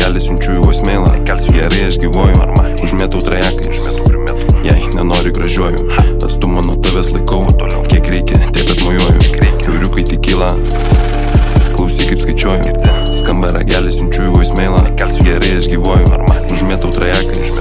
ragelį siunčiu į voicemailą. Gerai aš gyvoju, užmėtau trajakais. Jei nenori gražiuoju, atstumą nuo tavęs laikau. Kiek reikia, tiek atmojuoju. Kiauriukai tik kyla, klausyk kaip skaičiuoju. Skamba ragelis, siunčiu į voicemailą. Gerai aš gyvoju, užmėtau trajakais.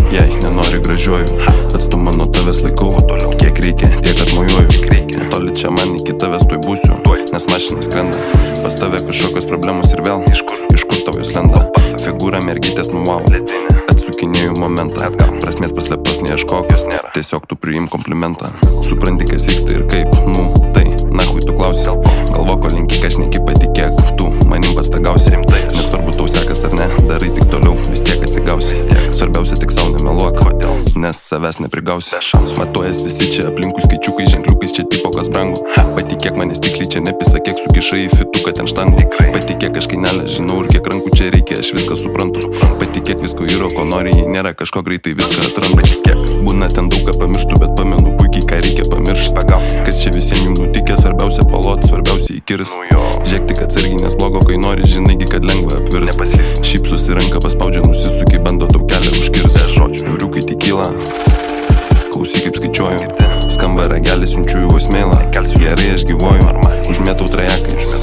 Jei nenori gražiuoju, atstumą nuo tavęs laikau. Kiek reikia, tiek atmojuoju. Netoli čia man iki tavęs tuoj būsiu, nes mašina skrenda. Pas tave kažkokios problemos ir vėl iš kur tau jos lenda. Figūra mergytės wow, atsukinėjau momentą. Prasmės paslėptos neieškok, tiesiog tu priim komplimentą. Supranti kas vyksta ir kaip, tai nahui tu klausi. Galvok ko linki, ką šneki, patikėk, tu manim pastagausi. Nesvarbu tau sekas ar ne, darai tik toliau, vis tiek atsigausi. Svarbiausia tik sau nemeluok, nes savęs neprigausi. Matuojas visi čia aplinkui skaičiukai, ženkliukais, čia tipo kas brangu. Patikėk manęs tikliai, čia nepisa, kiek sukišai į fituką ten štangų. Patikėk aš kainelę žinau ir kiek rankų čia reikia, aš viską suprantu. Patikėk visko yra, ko nori, jei nėra kažko greitai viską atrandu. Būna ten daug ką pamirštų, bet pamenu puikiai ką reikia pamiršti. Kas čia visiems jums nutikė, svarbiausia palot, svarbiausia įkirs. Žiūrėk tik atsargiai, nes blogo kai nori, žinaigi, kad lengva apvirs. Šypsosi ranką paspaudžia, nusisuki, bando tau kelią užkirs. Kiauriukai tik kyla, klausyk kaip skaičiuoju. Skamba ragelis, siunčiu į voicemailą. Gerai aš gyvoju, užmėtau trajakais.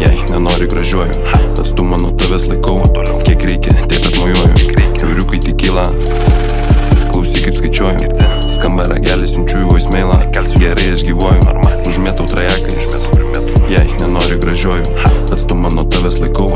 Jei nenori gražiuoju, atstumą nuo tavęs laikau. Kiek reikia, tiek atmojuoju. Kiauriukai tik kyla, klausyk kaip skaičiuoju. Skamba ragelis, siunčiu į voicemailą. Gerai aš gyvoju, užmėtau trajakais. Jei nenori gražiuoju, atstumą nuo tavęs laikau.